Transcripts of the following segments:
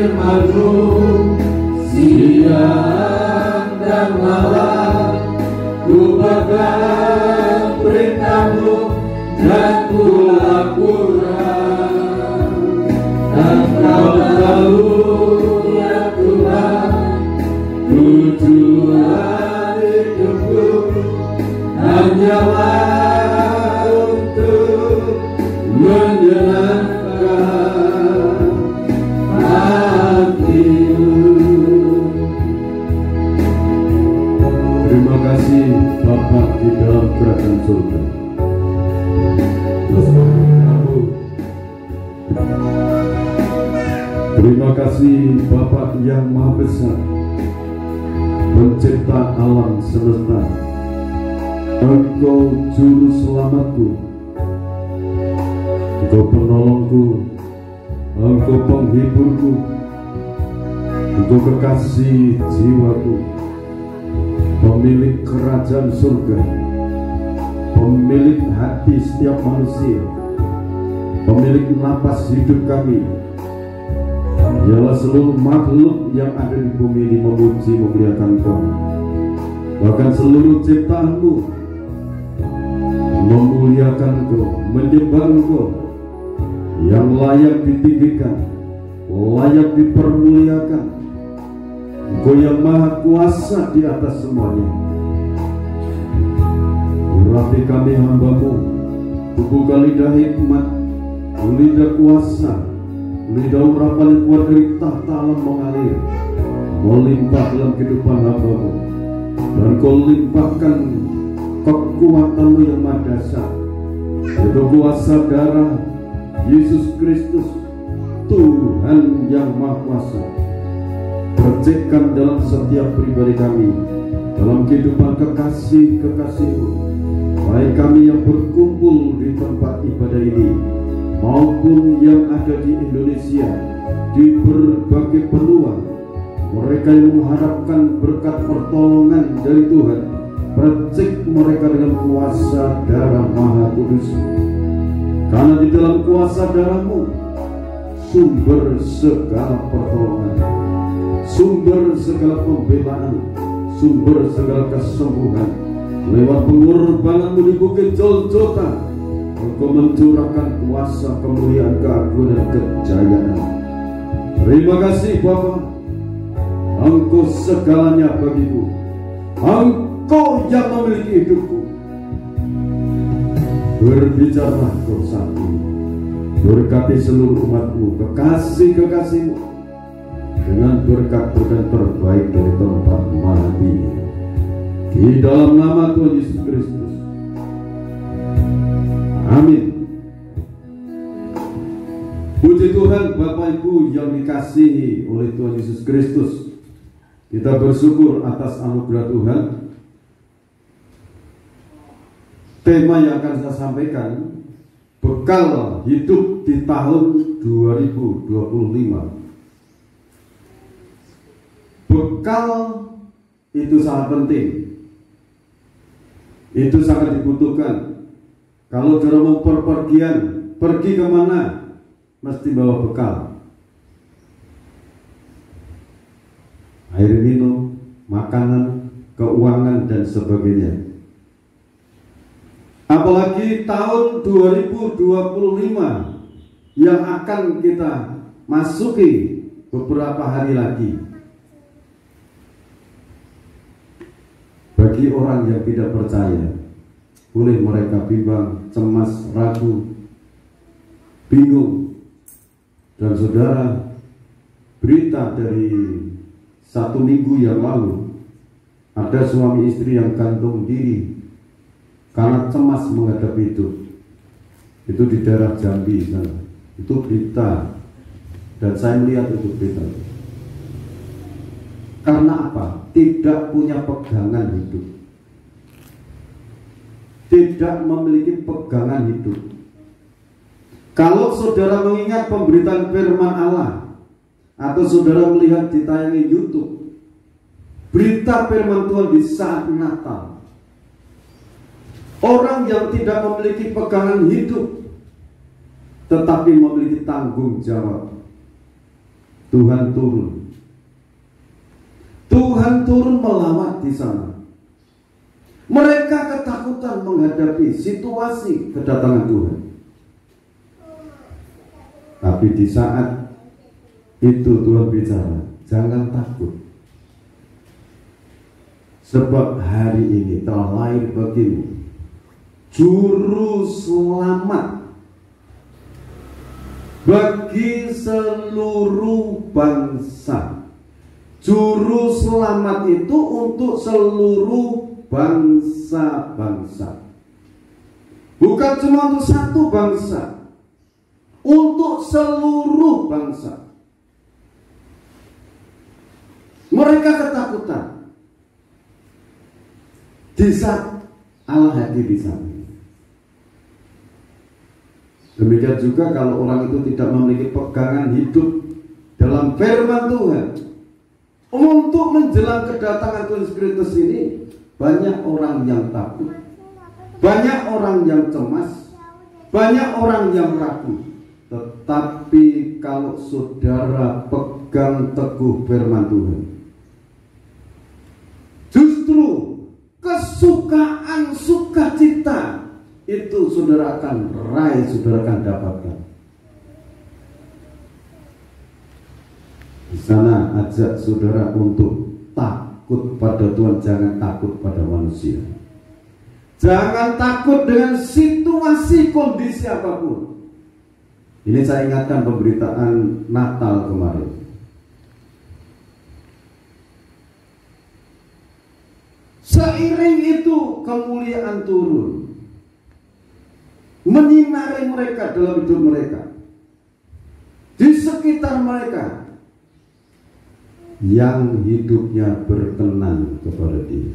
firman-Mu siang dan malam, ku pegang perintah-Mu dan ku lakukan. Engkau tahu ya Tuhan, tujuan hidupku hanyalah untuk menyenangkan hati-Mu. Terima kasih Bapa di dalam kerajaan surga. Terima kasih Bapa yang Maha Besar, pencipta alam semesta. Engkau juru selamatku, Engkau penolongku, Engkau penghiburku, Engkau kekasih jiwaku, pemilik kerajaan surga, pemilik hati setiap manusia, pemilik napas hidup kami. Ialah seluruh makhluk yang ada di bumi ini memuji memuliakan Kau. Bahkan seluruh ciptaan-Mu memuliakan Kau, menyembah Kau, yang layak ditinggikan, layak dipermuliakan. Engkau yang maha kuasa di atas semuanya. Urapi kami hamba-Mu, buka lidah hikmat, lidah kuasa, lidah urapan yang kuat dari tahta alam mengalir, melimpah dalam kehidupan hamba-Mu. Dan Kau limpahkan kekuatan-Mu yang maha dasar, yaitu kuasa darah Yesus Kristus, Tuhan yang maha kuasa. Percikkan dalam setiap pribadi kami, dalam kehidupan kekasih-kekasih-Mu, baik kami yang berkumpul di tempat ibadah ini maupun yang ada di Indonesia, di berbagai benua. Mereka yang mengharapkan berkat pertolongan dari Tuhan, percik mereka dengan kuasa darah Maha Kudus. Karena di dalam kuasa darah-Mu sumber segala pertolongan, sumber segala pembelaan, sumber segala kesembuhan. Lewat pengorbanan-Mu di Bukit Golgota, Engkau mencurahkan kuasa, kemuliaan, keagungan, dan kejayaan. Terima kasih Bapa, Engkau segalanya bagiku, Engkau yang memiliki hidupku. Berbicaralah Kau saat ini, berkati seluruh umat-Mu, kekasih-kekasih-Mu, dengan berkat-berkat terbaik dari tempat mati, di dalam nama Tuhan Yesus Kristus. Amin. Puji Tuhan Bapak Ibu yang dikasihi oleh Tuhan Yesus Kristus. Kita bersyukur atas anugerah Tuhan. Tema yang akan saya sampaikan, bekal hidup di tahun 2025. Bekal itu sangat penting, itu sangat dibutuhkan. Kalau saudara mau perpergian, pergi kemana, mesti bawa bekal. Air minum, makanan, keuangan, dan sebagainya. Apalagi tahun 2025 yang akan kita masuki beberapa hari lagi. Bagi orang yang tidak percaya, boleh mereka bimbang, cemas, ragu, bingung. Dan saudara, berita dari 1 minggu yang lalu, ada suami istri yang gantung diri karena cemas menghadapi hidup. Itu di daerah Jambi sana. Itu berita, dan saya melihat itu berita. Karena apa? Tidak punya pegangan hidup, tidak memiliki pegangan hidup. Kalau saudara mengingat pemberitaan firman Allah, atau saudara melihat di tayangan YouTube berita firman Tuhan di saat Natal, orang yang tidak memiliki pegangan hidup tetapi memiliki tanggung jawab, Tuhan turun. Tuhan turun melawat di sana. Mereka ketakutan menghadapi situasi kedatangan Tuhan. Tapi di saat itu Tuhan bicara, jangan takut. Sebab hari ini telah lahir bagimu juru selamat bagi seluruh bangsa. Juru selamat itu untuk seluruh bangsa-bangsa. Bukan cuma untuk satu bangsa, untuk seluruh bangsa. Mereka ketakutan di saat Allah hadir di sana. Demikian juga kalau orang itu tidak memiliki pegangan hidup dalam firman Tuhan, untuk menjelang kedatangan Tuhan Yesus Kristus ini, banyak orang yang takut, banyak orang yang cemas, banyak orang yang ragu. Tetapi kalau saudara pegang teguh firman Tuhan, justru kesukaan, sukacita itu saudara akan raih, saudara akan dapatkan. Di sana ajak saudara untuk takut pada Tuhan, jangan takut pada manusia. Jangan takut dengan situasi kondisi apapun. Ini saya ingatkan pemberitaan Natal kemarin. Seiring itu kemuliaan turun, menyinari mereka dalam hidup mereka, di sekitar mereka yang hidupnya berkenan kepada Dia.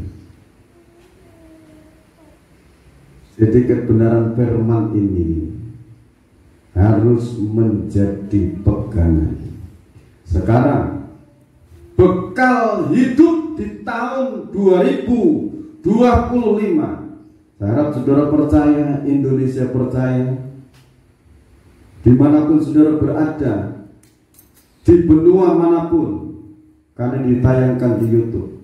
Jadi kebenaran firman ini harus menjadi pegangan. Sekarang bekal hidup di tahun 2025, saya harap saudara percaya, Indonesia percaya, dimanapun saudara berada, di benua manapun, karena ditayangkan di YouTube.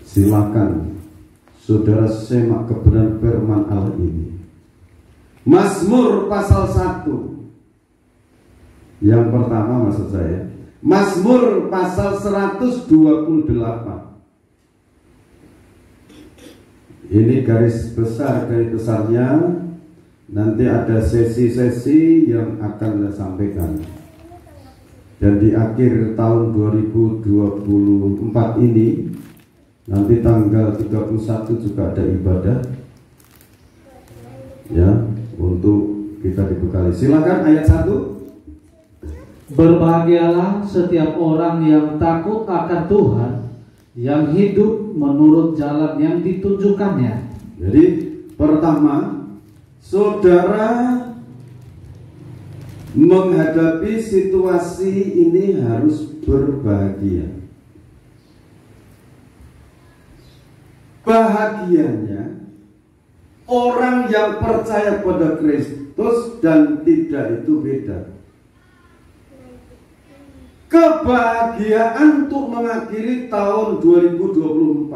Silakan saudara semak kebenaran firman Allah ini. Mazmur pasal 1. Yang pertama maksud saya, Mazmur pasal 128. Ini garis besarnya. Nanti ada sesi-sesi yang akan saya sampaikan. Dan di akhir tahun 2024 ini, nanti tanggal 31 juga ada ibadah, ya, untuk kita dibekali. Silakan ayat 1. Berbahagialah setiap orang yang takut akan Tuhan, yang hidup menurut jalan yang ditunjukkannya. Jadi pertama, saudara menghadapi situasi ini harus berbahagia. Bahagianya orang yang percaya pada Kristus dan tidak itu beda. Kebahagiaan untuk mengakhiri tahun 2024,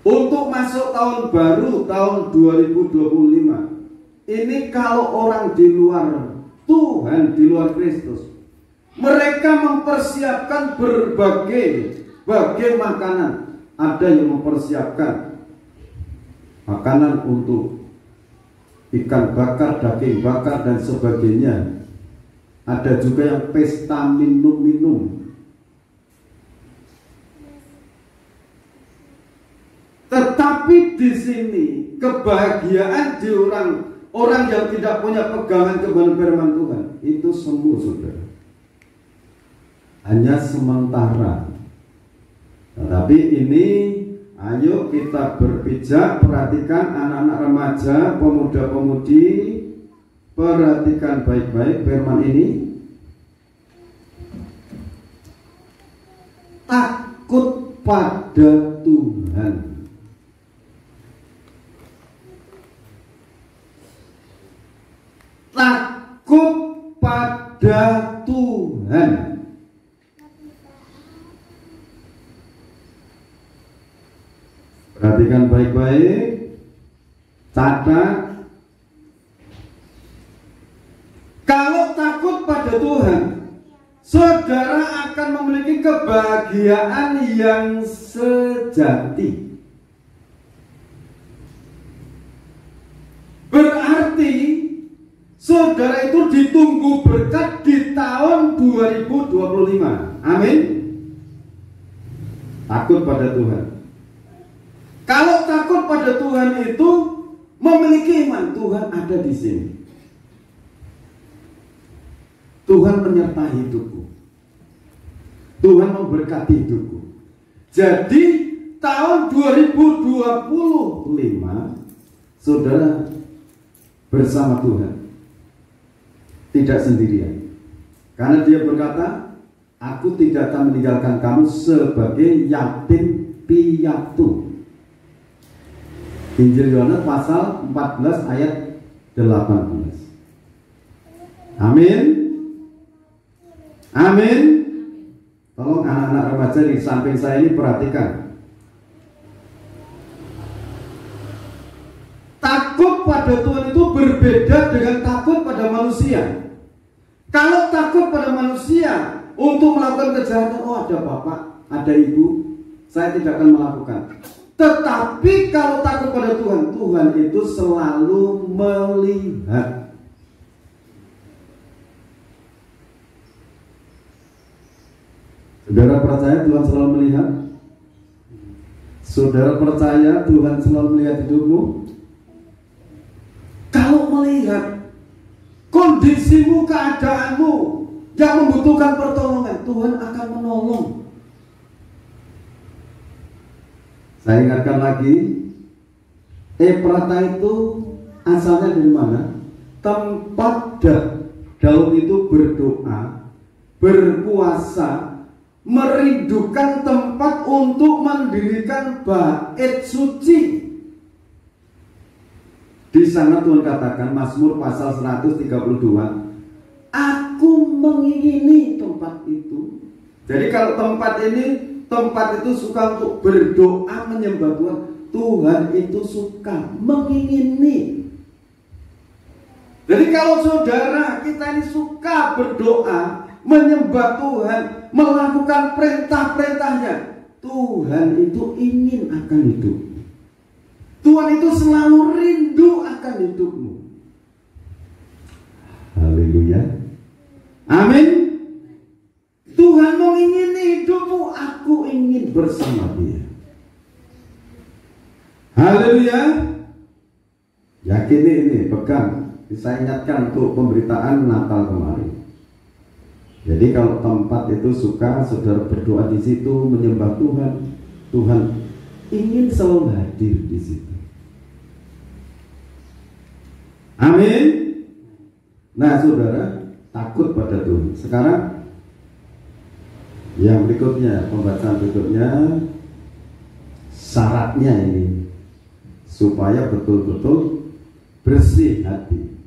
untuk masuk tahun baru tahun 2025. Ini kalau orang di luar Tuhan, di luar Kristus, mereka mempersiapkan berbagai makanan. Ada yang mempersiapkan makanan untuk ikan bakar, daging bakar dan sebagainya. Ada juga yang pesta minum-minum. Tetapi di sini kebahagiaan di orang yang tidak punya pegangan kebenaran firman Tuhan itu semu, saudara. Hanya sementara. Tetapi ini, ayo kita berpijak, perhatikan anak-anak remaja, pemuda-pemudi, perhatikan baik-baik firman ini. Takut pada Tuhan. Takut pada Tuhan. Tuhan. Perhatikan baik-baik, catat. Kalau takut pada Tuhan, saudara akan memiliki kebahagiaan yang sejati. Berarti saudara itu ditunggu berkat di tahun 2025. Amin. Takut pada Tuhan. Kalau takut pada Tuhan itu memiliki iman, Tuhan ada di sini. Tuhan menyertai hidupku. Tuhan memberkati hidupku. Jadi tahun 2025 saudara bersama Tuhan, tidak sendirian. Karena dia berkata, aku tidak akan meninggalkan kamu sebagai yatim piatu. Injil Yohanes pasal 14 ayat 18. Amin. Amin. Tolong anak-anak remaja di samping saya ini perhatikan. Takut pada Tuhan itu berbeda dengan takut pada manusia. Kalau takut pada manusia untuk melakukan kejahatan, oh ada bapak, ada ibu, saya tidak akan melakukan. Tetapi kalau takut pada Tuhan, Tuhan itu selalu melihat. Saudara percaya Tuhan selalu melihat? Saudara percaya Tuhan selalu melihat hidupmu? Kalau melihat kondisimu, keadaanmu yang membutuhkan pertolongan, Tuhan akan menolong. Saya ingatkan lagi, Efrata itu asalnya dari mana? Tempat Daud itu berdoa, berpuasa, merindukan tempat untuk mendirikan bait suci. Di sana Tuhan katakan, Mazmur pasal 132, aku mengingini tempat itu. Jadi kalau tempat itu suka untuk berdoa menyembah Tuhan, Tuhan itu suka mengingini. Jadi kalau saudara kita ini suka berdoa, menyembah Tuhan, melakukan perintah-perintahnya, Tuhan itu ingin akan hidup. Tuhan itu selalu rindu akan hidupmu. Haleluya. Amin. Tuhan mengingini hidupmu, aku ingin bersama Dia. Haleluya. Yakini ini, pegang. Saya ingatkan untuk pemberitaan Natal kemarin. Jadi kalau tempat itu suka saudara berdoa di situ, menyembah Tuhan, Tuhan ingin selalu hadir di situ. Amin. Nah saudara, takut pada Tuhan. Sekarang yang berikutnya, pembacaan berikutnya, syaratnya ini supaya betul-betul bersih hati.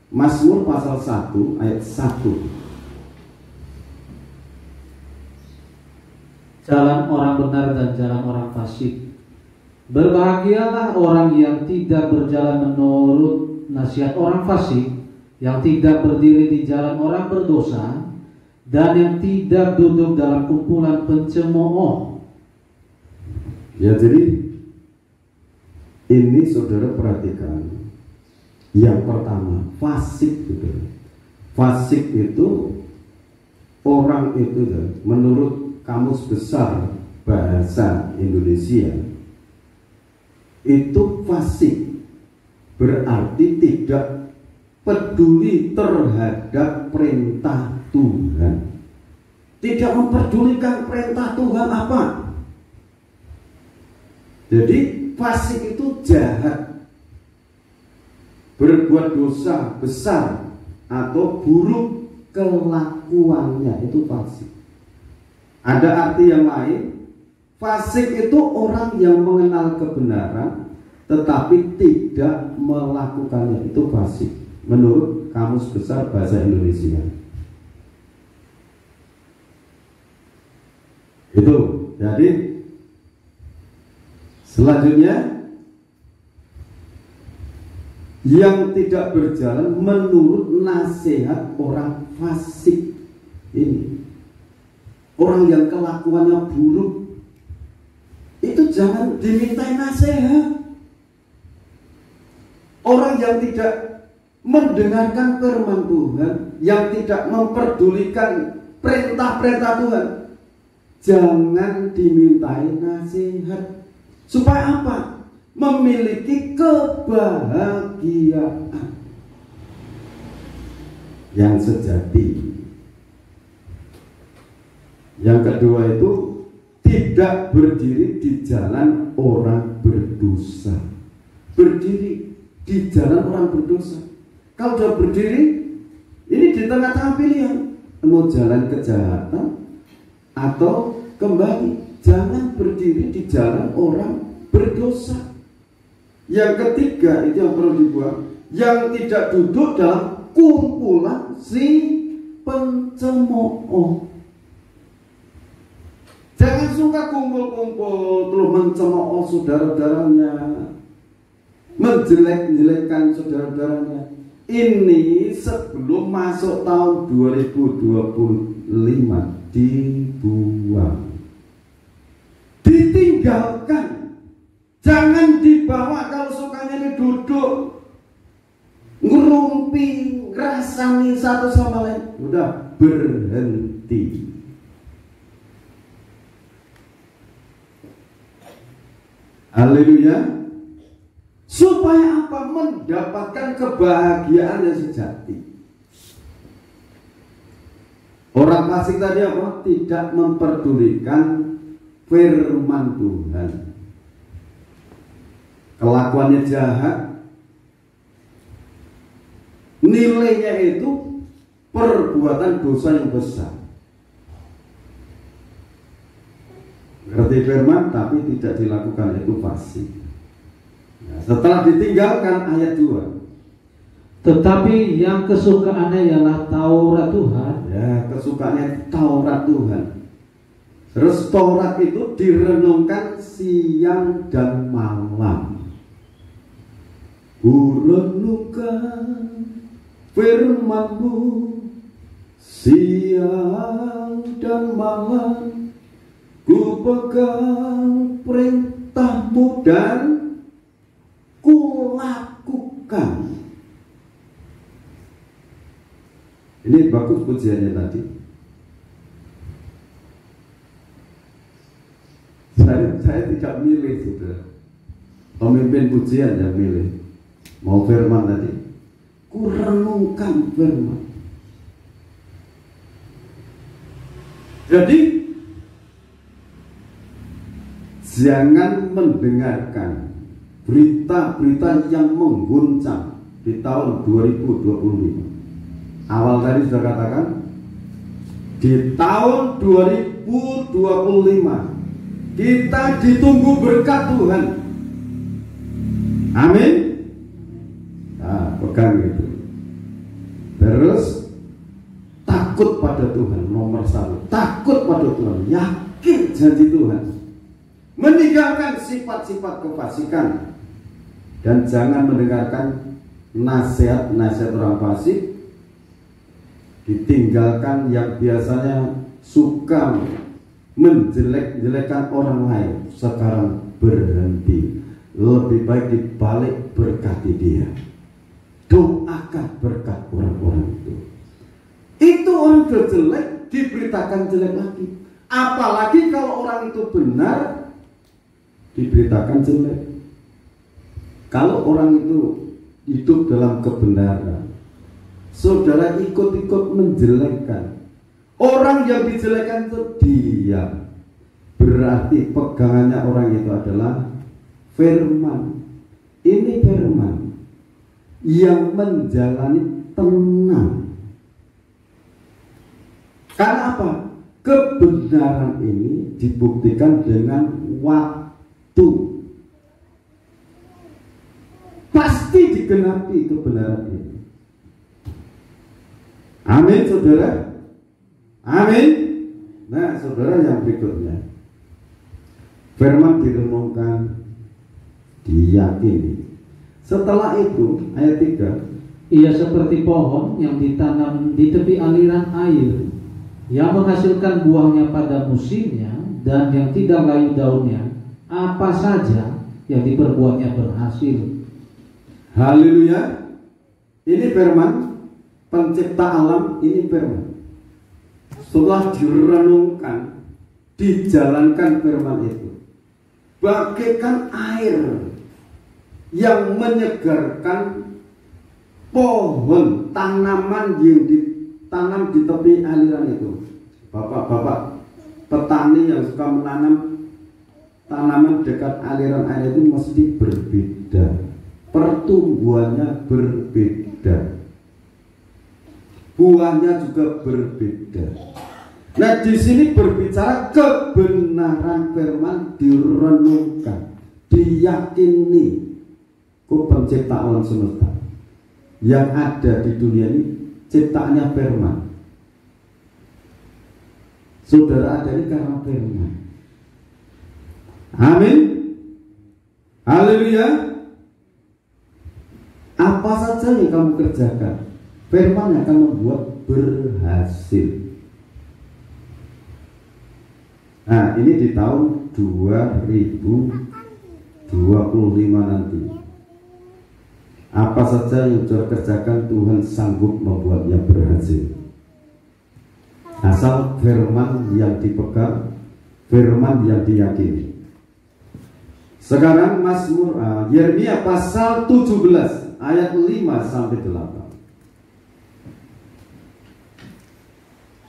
Mazmur pasal 1 ayat 1. Jalan orang benar dan jalan orang fasik. Berbahagialah orang yang tidak berjalan menurut nasihat orang fasik, yang tidak berdiri di jalan orang berdosa, dan yang tidak duduk dalam kumpulan pencemooh. Ya, jadi ini saudara perhatikan. Yang pertama, fasik gitu. Fasik itu orang itu menurut Kamus Besar Bahasa Indonesia itu fasik berarti tidak peduli terhadap perintah Tuhan, tidak memperdulikan perintah Tuhan apa. Jadi fasik itu jahat, berbuat dosa besar atau buruk kelakuannya, itu fasik. Ada arti yang lain, fasik itu orang yang mengenal kebenaran tetapi tidak melakukannya, itu fasik menurut Kamus Besar Bahasa Indonesia. Itu. Jadi selanjutnya, yang tidak berjalan menurut nasihat orang fasik. Ini orang yang kelakuannya buruk, itu jangan dimintai nasihat. Orang yang tidak mendengarkan firman Tuhan, yang tidak memperdulikan perintah-perintah Tuhan, jangan dimintai nasihat. Supaya apa? Memiliki kebahagiaan yang sejati. Yang kedua itu, tidak berdiri di jalan orang berdosa. Berdiri di jalan orang berdosa. Kalau sudah berdiri, ini di tengah-tengah pilihan, mau jalan kejahatan atau kembali. Jangan berdiri di jalan orang berdosa. Yang ketiga, itu yang perlu dibuang, yang tidak duduk dalam kumpulan si pencemooh. Jangan suka kumpul-kumpul terus mencemooh saudara-saudaranya, menjelek-jelekkan saudara-saudaranya. Ini sebelum masuk tahun 2025 dibuang, ditinggalkan. Jangan dibawa. Kalau sukanya ini duduk ngerumpi, ngerasani satu sama lain, udah berhenti. Haleluya. Supaya apa? Mendapatkan kebahagiaan yang sejati. Orang fasik tadi apa? Tidak memperdulikan firman Tuhan. Kelakuannya jahat. Nilainya itu perbuatan dosa yang besar. Ngerti firman tapi tidak dilakukan, itu fasik. Nah, setelah ditinggalkan ayat 2. Tetapi yang kesukaannya ialah Taurat Tuhan. Ya, kesukaannya Taurat Tuhan. Terus Taurat itu direnungkan siang dan malam. Kurenungkan firman-Mu siang dan malam. Ku pegang perintah-Mu dan ku lakukan. Ini bagus pujiannya tadi. Saya tidak milih, saudara. Pemimpin pujian yang milih. Mau firman tadi, ku renungkan firman. Jadi jangan mendengarkan berita-berita yang mengguncang di tahun 2025. Awal tadi sudah katakan, di tahun 2025 kita ditunggu berkat Tuhan. Amin. Nah, pegang itu. Terus takut pada Tuhan, nomor 1. Takut pada Tuhan, yakin janji Tuhan. Meninggalkan sifat-sifat kefasikan dan jangan mendengarkan nasihat-nasihat orang fasik. Ditinggalkan yang biasanya suka menjelek-jelekan orang lain, sekarang berhenti. Lebih baik dibalik berkati dia. Doakan berkat orang-orang itu. Itu orang sudah jelek diberitakan jelek lagi. Apalagi kalau orang itu benar diberitakan jelek. Kalau orang itu hidup dalam kebenaran, saudara ikut-ikut menjelekkan. Orang yang dijelekan itu diam. Berarti pegangannya orang itu adalah firman. Ini firman yang menjalani tenang. Karena apa? Kebenaran ini dibuktikan dengan waktu. Pasti digenapi kebenaran ini. Amin, saudara. Amin. Nah, saudara, yang berikutnya, firman direnungkan, diyakini. Setelah itu, ayat 3, ia seperti pohon yang ditanam di tepi aliran air, yang menghasilkan buahnya pada musimnya, dan yang tidak layu daunnya, apa saja yang diperbuatnya berhasil. Haleluya. Ini firman pencipta alam, ini firman. Setelah direnungkan, dijalankan firman itu, bagaikan air yang menyegarkan pohon, tanaman yang ditanam di tepi aliran itu. Bapak-bapak petani yang suka menanam tanaman dekat aliran air itu mesti berbeda, pertumbuhannya berbeda, buahnya juga berbeda. Nah, di sini berbicara kebenaran firman direnungkan, diyakini. Ku pencipta alam semesta yang ada di dunia ini ciptaannya firman. Saudara ada ini karena firman. Amin. Haleluya. Apa saja yang kamu kerjakan, firman yang akan membuat berhasil. Nah, ini di tahun 2025 nanti. Apa saja yang saudara kerjakan, Tuhan sanggup membuatnya berhasil. Asal firman yang dipegang, firman yang diyakini. Sekarang Mazmur Yeremia pasal 17 ayat 5 sampai 8.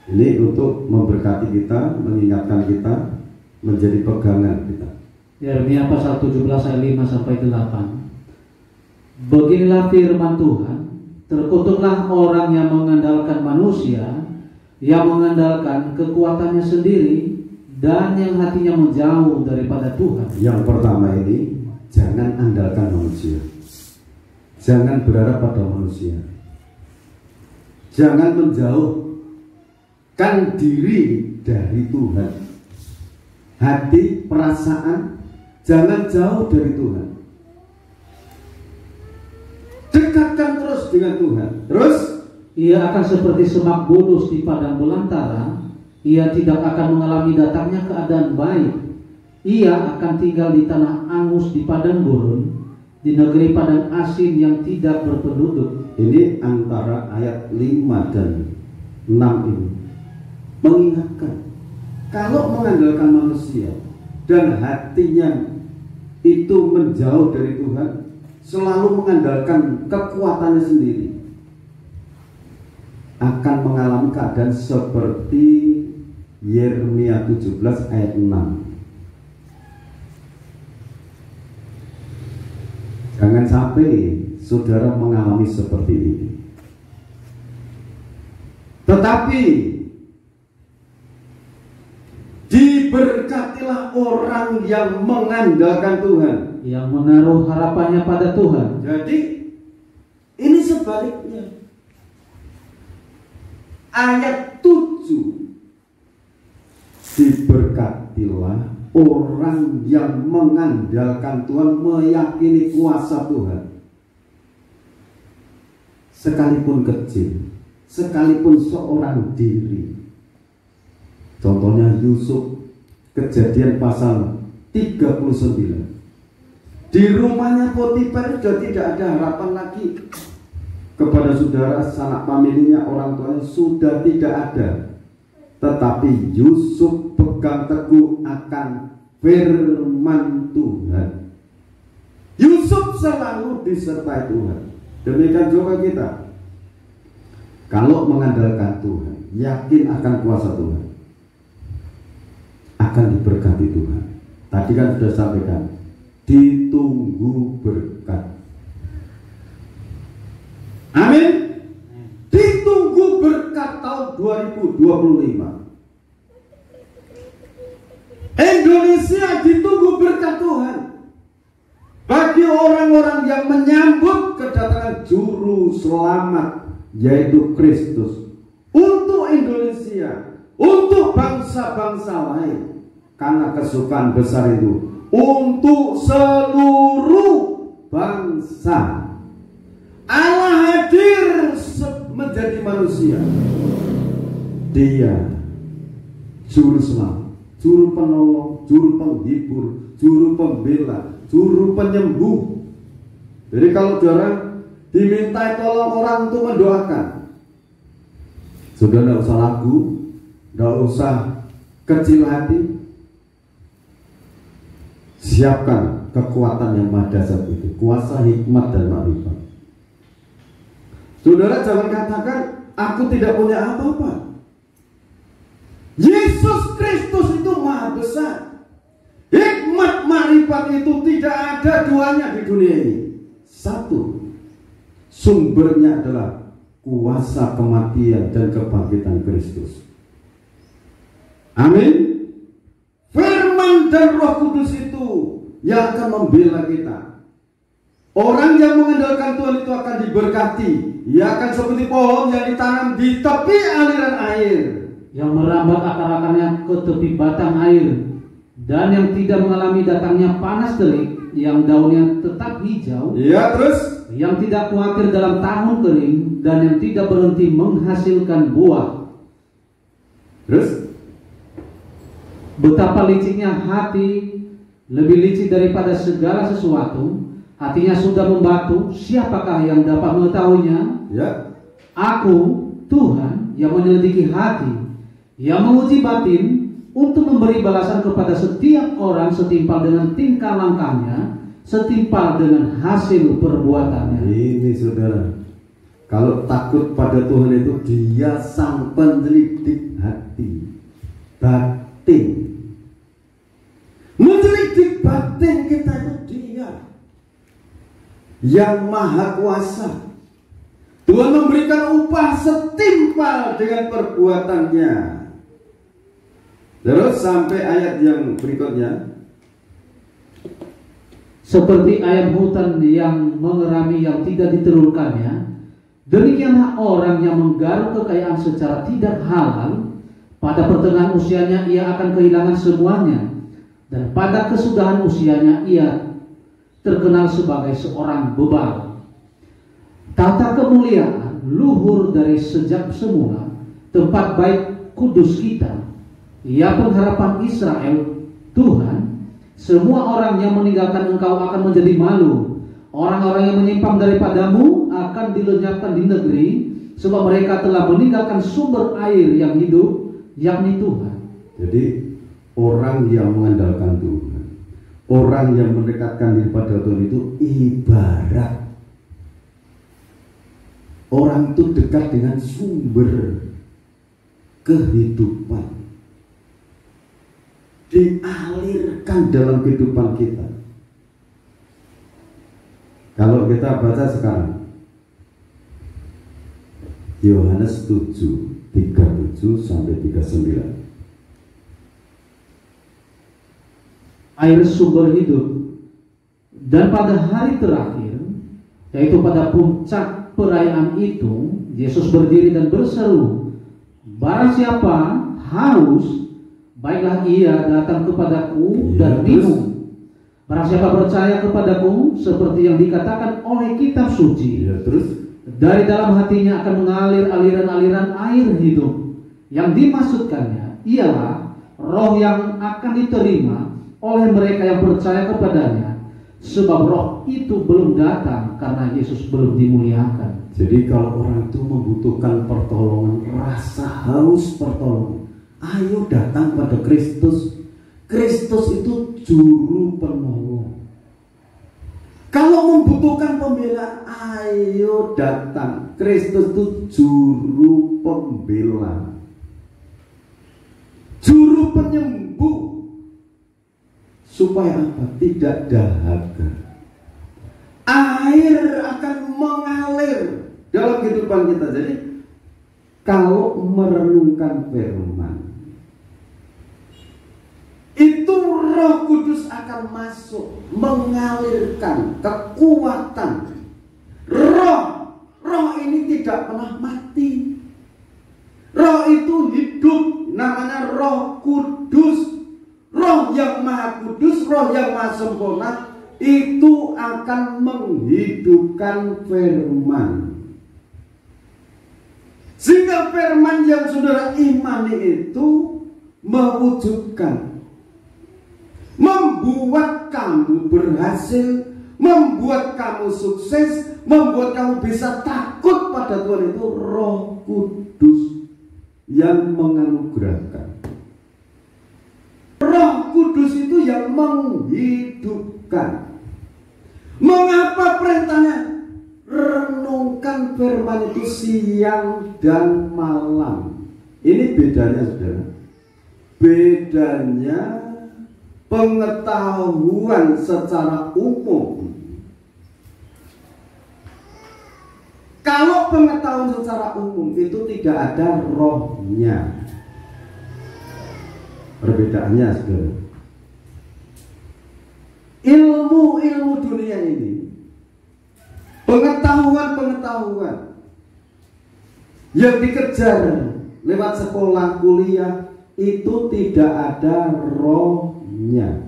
Ini untuk memberkati kita, mengingatkan kita, menjadi pegangan kita. Yeremia pasal 17 ayat 5 sampai 8. Beginilah firman Tuhan, terkutuklah orang yang mengandalkan manusia, yang mengandalkan kekuatannya sendiri, dan yang hatinya menjauh daripada Tuhan. Yang pertama ini, jangan andalkan manusia. Jangan berharap pada manusia. Jangan menjauhkan diri dari Tuhan. Hati, perasaan, jangan jauh dari Tuhan. Dekatkan terus dengan Tuhan. Terus, ia akan seperti semak bulus di padang belantara. Ia tidak akan mengalami datangnya keadaan baik. Ia akan tinggal di tanah angus di padang gurun, di negeri padang asin yang tidak berpenduduk. Ini antara ayat 5 dan 6 ini mengingatkan, kalau mengandalkan manusia dan hatinya itu menjauh dari Tuhan, selalu mengandalkan kekuatannya sendiri, akan mengalami keadaan seperti Yeremia 17 ayat 6. Jangan sampai saudara mengalami seperti ini. Tetapi diberkatilah orang yang mengandalkan Tuhan, yang menaruh harapannya pada Tuhan. Jadi ini sebaliknya. Ayat 7, diberkatilah orang yang mengandalkan Tuhan, meyakini kuasa Tuhan. Sekalipun kecil, sekalipun seorang diri. Contohnya Yusuf, Kejadian pasal 39. Di rumahnya Potifar sudah tidak ada harapan lagi. Kepada saudara, sanak familinya, orang tuanya sudah tidak ada. Tetapi Yusuf pegang teguh akan firman Tuhan. Yusuf selalu disertai Tuhan. Demikian juga kita. Kalau mengandalkan Tuhan, yakin akan kuasa Tuhan, akan diberkati Tuhan. Tadi kan sudah sampaikan, ditunggu berkat. Amin. Ditunggu berkat tahun 2025. Indonesia ditunggu berkat Tuhan. Bagi orang-orang yang menyambut kedatangan juru selamat, yaitu Kristus. Untuk Indonesia untuk bangsa-bangsa lain. Karena kesukaan besar itu untuk seluruh bangsa. Allah hadir menjadi manusia. Dia juru selamat, juru penolong, juru penghibur, juru pembela, juru penyembuh. Jadi kalau saudara diminta tolong orang untuk mendoakan, saudara tidak usah lagu, tidak usah kecil hati. Siapkan kekuatan yang maha dahsyat itu, kuasa hikmat dan makrifat. Saudara jangan katakan aku tidak punya apa-apa. Yesus Kristus itu maha besar. Hikmat makrifat itu tidak ada duanya di dunia ini. Satu, sumbernya adalah kuasa kematian dan kebangkitan Kristus. Amin. Firman dan Roh Kudus itu yang akan membela kita. Orang yang mengandalkan Tuhan itu akan diberkati. Ia akan seperti pohon yang ditanam di tepi aliran air, yang merambat akar-akarnya ke tepi batang air, dan yang tidak mengalami datangnya panas terik, yang daunnya tetap hijau. Ya, terus yang tidak khawatir dalam tahun kering, dan yang tidak berhenti menghasilkan buah. Terus betapa liciknya hati, lebih licik daripada segala sesuatu. Hatinya sudah membatu, siapakah yang dapat mengetahuinya? ya, Aku, Tuhan, yang menyelidiki hati, yang menguji batin, untuk memberi balasan kepada setiap orang setimpal dengan tingkah langkahnya, setimpal dengan hasil perbuatannya. Ini saudara, kalau takut pada Tuhan itu Dia sang penyelidik hati, batin. Menyelidik batin kita itu Dia yang maha kuasa. Tuhan memberikan upah setimpal dengan perbuatannya. Terus sampai ayat yang berikutnya, seperti ayam hutan yang mengerami yang tidak ditelurkannya, demikianlah orang yang menggaruk kekayaan secara tidak halal. Pada pertengahan usianya ia akan kehilangan semuanya, dan pada kesudahan usianya ia terkenal sebagai seorang bebal. Tata kemuliaan luhur dari sejak semula, tempat baik kudus kita, ia pengharapan Israel. Tuhan, semua orang yang meninggalkan Engkau akan menjadi malu. Orang-orang yang menyimpang daripadamu akan dilenyapkan di negeri, sebab mereka telah meninggalkan sumber air yang hidup, yakni Tuhan. jadi orang yang mengandalkan Tuhan, orang yang mendekatkan diri pada Tuhan itu ibarat orang itu dekat dengan sumber kehidupan, dialirkan dalam kehidupan kita. Kalau kita baca sekarang Yohanes 7:37 sampai 39. Air sumber hidup. Dan pada hari terakhir, yaitu pada puncak perayaan itu, Yesus berdiri dan berseru, barang siapa haus, baiklah ia datang kepadaku dan minum. Barang siapa percaya kepadaku, seperti yang dikatakan oleh kitab suci, Ya, terus dari dalam hatinya akan mengalir aliran-aliran air hidup. Yang dimaksudkannya ialah roh yang akan diterima oleh mereka yang percaya kepadanya, sebab roh itu belum datang karena Yesus belum dimuliakan. jadi kalau orang itu membutuhkan pertolongan, rasa haus pertolongan, ayo datang pada Kristus. Kristus itu juru penolong. Kalau membutuhkan pembelaan, ayo datang. Kristus itu juru pembela, juru penyembuh. Supaya apa? Tidak dahaga. Air akan mengalir dalam kehidupan kita. Jadi kalau merenungkan firman, itu Roh Kudus akan masuk, mengalirkan kekuatan. Roh ini tidak pernah mati. Roh itu hidup. Nah, Roh Kudus, Roh yang Maha Kudus, Roh yang Maha Sempurna itu akan menghidupkan firman. Sehingga firman yang saudara imani itu mewujudkan, membuat kamu berhasil, membuat kamu sukses, membuat kamu bisa takut pada Tuhan. Itu Roh Kudus yang menganugerahkan. Roh Kudus itu yang menghidupkan. Mengapa perintahnya? Renungkan firman itu siang dan malam. Ini bedanya, saudara. Bedanya pengetahuan secara umum. Kalau pengetahuan secara umum itu tidak ada rohnya. Perbedaannya, saudara. Ilmu-ilmu dunia ini, pengetahuan-pengetahuan yang dikejar lewat sekolah, kuliah, itu tidak ada rohnya.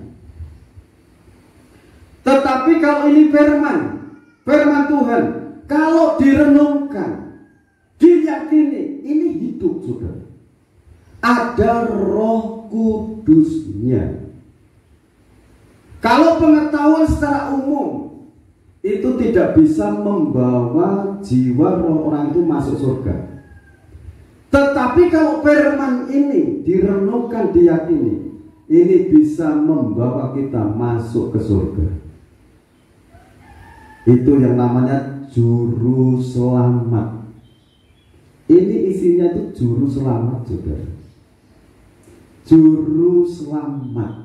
Tetapi kalau ini firman Tuhan, kalau direnungkan, diyakini, ini hidup, saudara. Ada Roh Kudusnya. Kalau pengetahuan secara umum itu tidak bisa membawa jiwa roh orang itu masuk surga. Tetapi kalau firman ini direnungkan, diyakini, ini bisa membawa kita masuk ke surga. Itu yang namanya juru selamat. Ini isinya itu juru selamat, saudara. Juru selamat.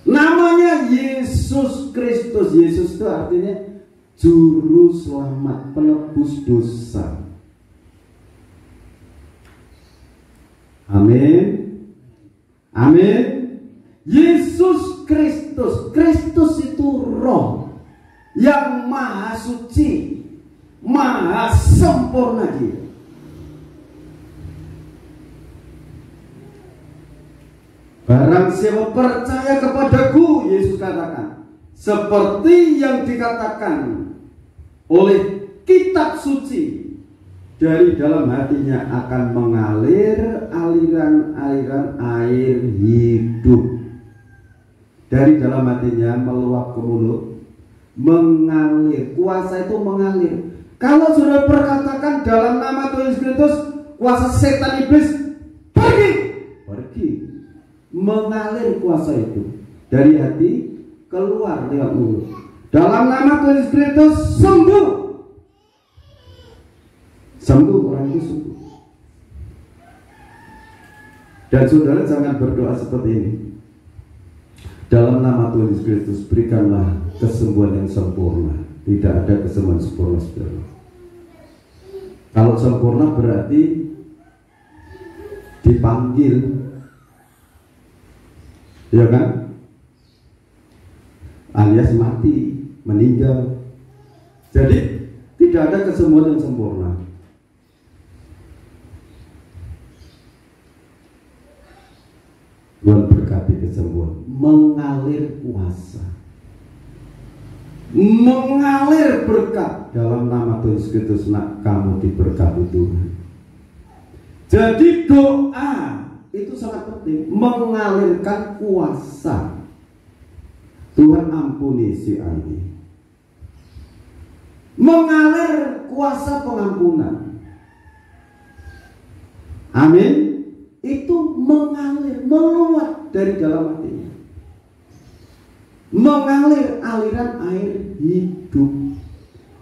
Namanya Yesus Kristus. Yesus itu artinya juru selamat, penebus dosa. Amin. Amin. Yesus Kristus. Kristus itu roh yang maha suci, maha sempurna dia. Barang siapa percaya kepadaku, Yesus katakan, seperti yang dikatakan oleh kitab suci, dari dalam hatinya akan mengalir aliran-aliran air hidup. Dari dalam hatinya meluap ke mulut, mengalir. Kuasa itu mengalir. Kalau sudah perkatakan dalam nama Tuhan Yesus Kristus, kuasa setan iblis pergi. Mengalir kuasa itu dari hati keluar lewat mulut. Dalam nama Tuhan Yesus Kristus sembuh. Sembuh, orang itu sembuh. Dan saudara jangan berdoa seperti ini. Dalam nama Tuhan Yesus Kristus berikanlah kesembuhan yang sempurna. Tidak ada kesembuhan sempurna, saudara. Kalau sempurna berarti dipanggil, ya kan? Alias mati, meninggal. Jadi tidak ada kesembuhan yang sempurna. Tuhan berkati kesembuhan, mengalir kuasa, mengalir berkat. Dalam nama Tuhan Yesus Kristus, nak kamu diberkati Tuhan. Jadi doa itu sangat penting, mengalirkan kuasa. Tuhan ampuni si A ini. Mengalir kuasa pengampunan. Amin. Itu mengalir, meluap dari dalam hatinya. Mengalir aliran air hidup.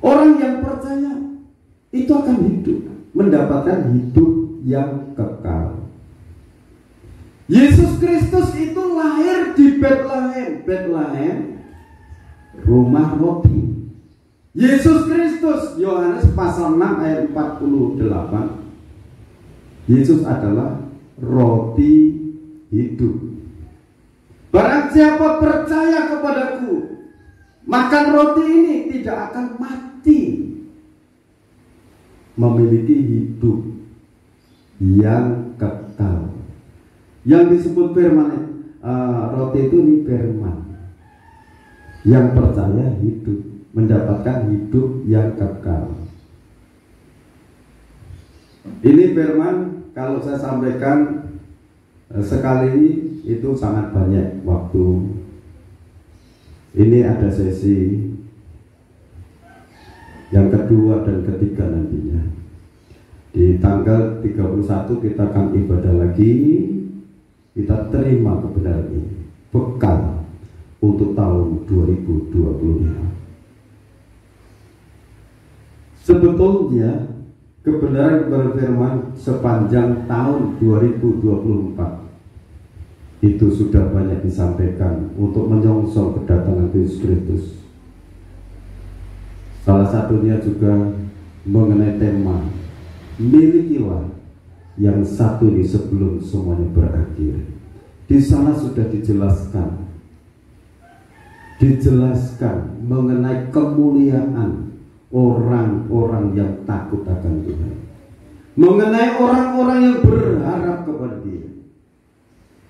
Orang yang percaya itu akan hidup, mendapatkan hidup yang kekal. Yesus Kristus itu lahir di Bethlehem. Bethlehem, rumah roti. Yesus Kristus, Yohanes pasal 6 ayat 48. Yesus adalah roti hidup. Barang siapa percaya kepadaku, makan roti ini tidak akan mati, memiliki hidup yang kekal. Yang disebut firman roti itu ini firman. Yang percaya hidup, mendapatkan hidup yang kekal. Ini firman kalau saya sampaikan sekali itu sangat banyak waktu. Ini ada sesi yang kedua dan ketiga nantinya. Di tanggal 31 kita akan ibadah lagi. Kita terima kebenaran ini, bekal untuk tahun 2025. Sebetulnya kebenaran firman sepanjang tahun 2024 itu sudah banyak disampaikan untuk menyongsong kedatangan Yesus Kristus. Salah satunya juga mengenai tema milikilah yang satu ini sebelum semuanya berakhir. Di sana sudah dijelaskan mengenai kemuliaan orang-orang yang takut akan Tuhan, mengenai orang-orang yang berharap kepada Dia.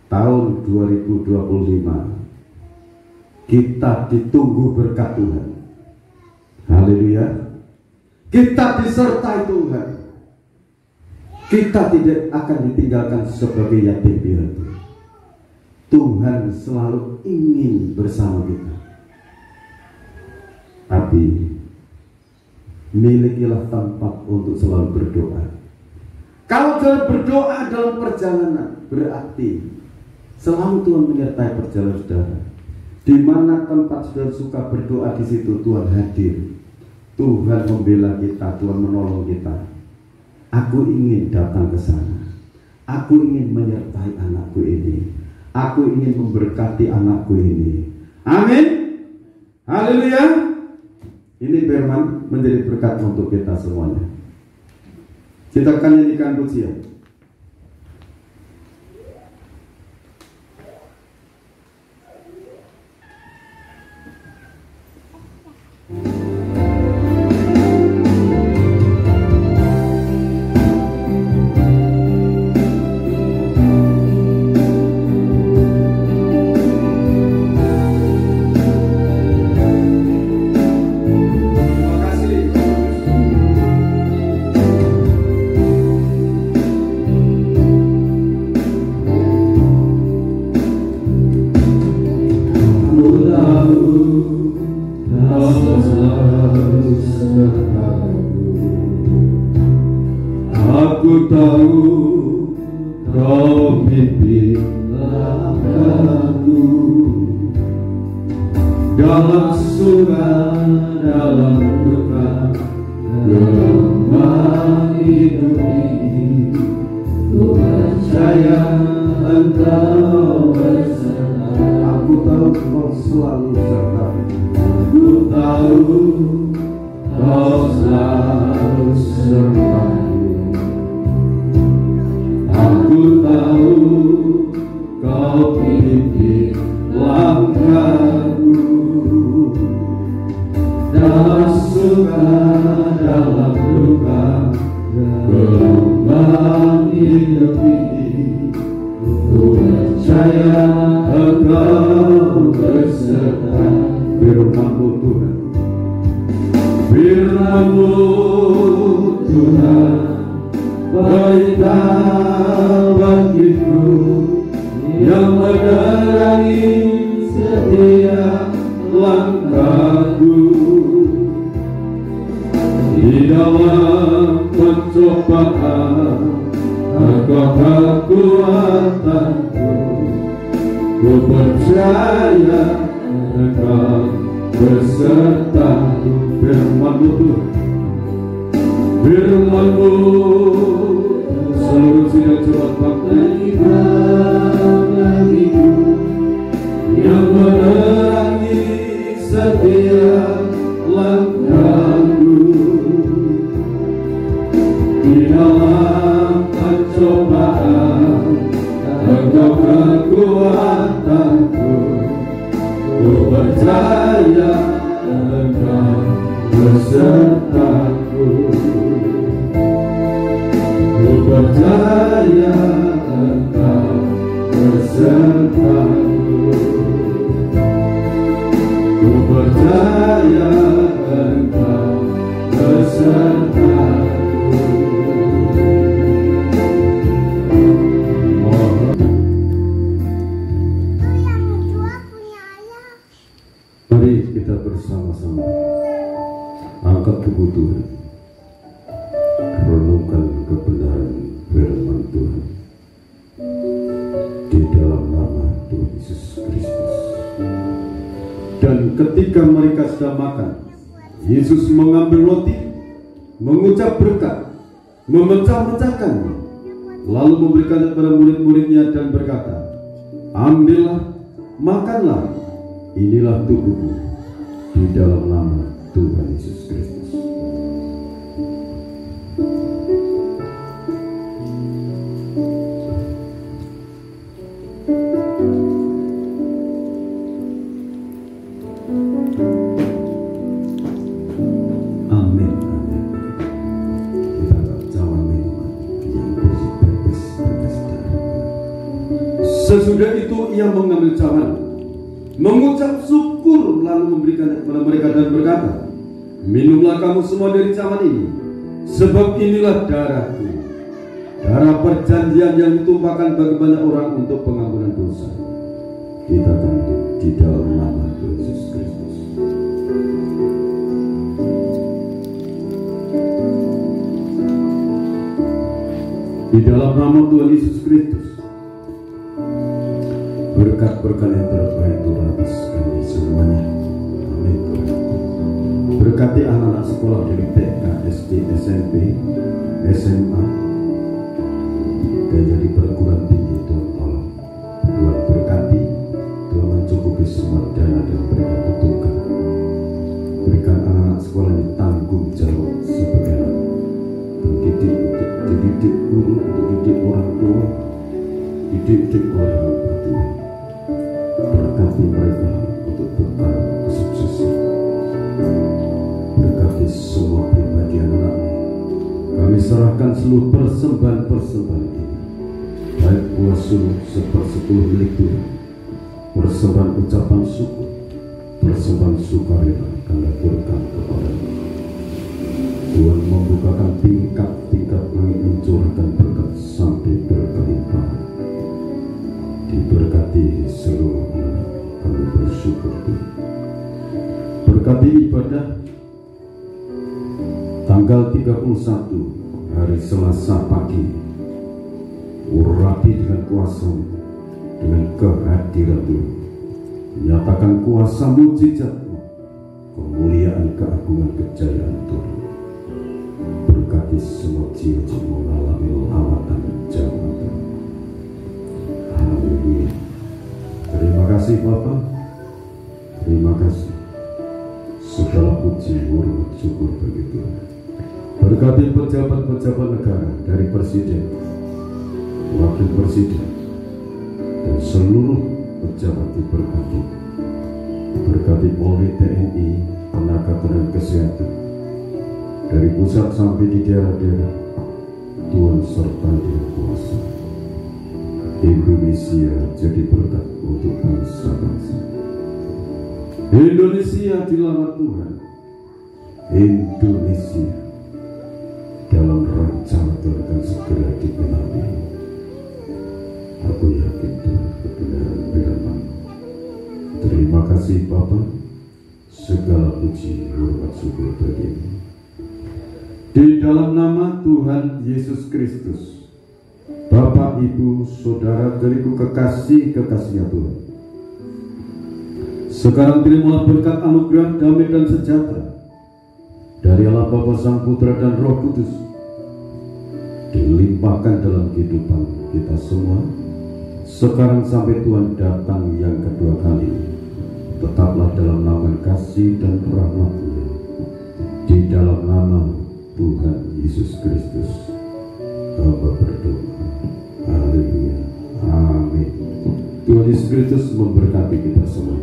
Tahun 2025 kita ditunggu berkat Tuhan. Haleluya. Kita disertai Tuhan. Kita tidak akan ditinggalkan sebagai yatim piatu. Tuhan selalu ingin bersama kita. Tapi milikilah tempat untuk selalu berdoa. Kalau dalam berdoa dalam perjalanan, berarti selalu Tuhan menyertai perjalanan saudara. Di mana tempat saudara suka berdoa, di situ Tuhan hadir. Tuhan membela kita, Tuhan menolong kita. Aku ingin datang ke sana. Aku ingin menyertai anakku ini. Aku ingin memberkati anakku ini. Amin. Haleluya. Ini firman menjadi berkat untuk kita semuanya. Kita akan nyanyikan pujian. Aku tahu kau pimpin langkahku dalam suka, dalam duka, dalam hidup ini. Ku percaya Engkau bersama. Aku tahu kau selalu serta. Aku tahu kau selalu serta. Aku tahu kau pimpin langkahku dalam suka, dalam duka, gelombang hidup ini. Ku percaya Engkau beserta. Firman-Mu Tuhan, Firman-Mu Tuhan, berita bagiku yang menerangi setiap langkahku. Di dalam pencobaan Engkau kekuatanku. Ku percaya Engkau besertaku. firman-Mu Tuhan, Firman-Mu selalu siap cepat bagiku yang menerangi setiap langkahku. Di dalam pencobaan Engkau kekuatanku. Ku percaya Engkau besertaku. Ku percaya Engkau besertaku. Ku percaya Engkau besertaku. Mari kita bersama-sama angkat kebutuhan, renungkan kebenaran firman Tuhan di dalam nama Tuhan Yesus Kristus. Dan ketika mereka sedang makan, Yesus mengambil roti, mengucap berkat, memecah-mecahkannya, lalu memberikannya kepada murid-muridnya dan berkata, ambillah, makanlah, inilah tubuhku, di dalam nama Tuhan Yesus Kristus. Amin, amin. Kita cawan minuman yang berbebas darah. Sesudah itu ia mengambil cawan, mengucap syukur, lalu memberikannya kepada mereka dan berkata, minumlah kamu semua dari cawan ini, sebab inilah darahku, darah perjanjian yang ditumpahkan bagi banyak orang untuk pengampunan dosa. Kita akan di dalam nama Tuhan Yesus Kristus. Di dalam nama Tuhan Yesus Kristus, berkat-berkat yang terbaik Tuhan atas kami semuanya. Amin Tuhan. Berkati anak-anak sekolah dari TK, SD, SMP, SMA, dan jadi perguruan tinggi. Tuhan tolong, Tuhan berkati, Tuhan mencukupi semua dana dan mereka butuhkan. Berikan anak-anak sekolah ini tanggung jawab sebagai pendidik, untuk dididik guru, untuk didik orang tua, dididik oleh hamba Tuhan. Berkati mereka untuk bekal kesuksesan. Berkati semua pribadi anak-anak. Kami serahkan seluruh persembahan-persembahan ini, baik buah sulh 1/10 milik Tuhan, persembahan ucapan syukur, persembahan sukarela karena berkat kepada Tuhan. Membukakan tingkat-tingkat langit, mencurahkan berkat sampai berkelimpahan. Diberkati seluruh anak, kami bersyukur Tuhan. Berkati ibadah tanggal 31 hari Selasa pagi, urapi dengan kuasa, dengan kehadiran Tuhan, menyatakan kuasa mujizat-Mu, kemuliaan, keagungan, kejayaan Tuhan. Berkati semua jiwa yang mengalami lawatan jauh Tuhan. Haleluya. Terima kasih Bapa, terima kasih. Segala puji, hormat, syukur bagi Tuhan. Berkati pejabat-pejabat negara, dari presiden, wakil presiden, dan seluruh pejabat diberkati. Berkati Polri, TNI, tenaga tenaga kesehatan, dari pusat sampai di daerah-daerah. Tuhan sertai dengan kuasa. Indonesia jadi berkat untuk bangsa-bangsa. Indonesia dilamar Tuhan. Indonesia dalam rencana Tuhan akan segera digenapi. Aku yakin Tuhan kebenaran firman. Terima kasih Bapa. Segala puji, hormat, syukur bagi-Mu. Di dalam nama Tuhan Yesus Kristus, Bapak, Ibu, Saudara, dariku kekasih-kekasihnya Tuhan. Sekarang terimalah berkat anugerah, damai dan sejahtera dari Allah Bapa, Sang Putra dan Roh Kudus, dilimpahkan dalam kehidupan kita semua, sekarang sampai Tuhan datang yang kedua kali. Tetaplah dalam naungan kasih dan rahmat-Nya, di dalam nama Tuhan Yesus Kristus Bapa berdoa. Haleluya. Amin. Tuhan Yesus Kristus memberkati kita semua.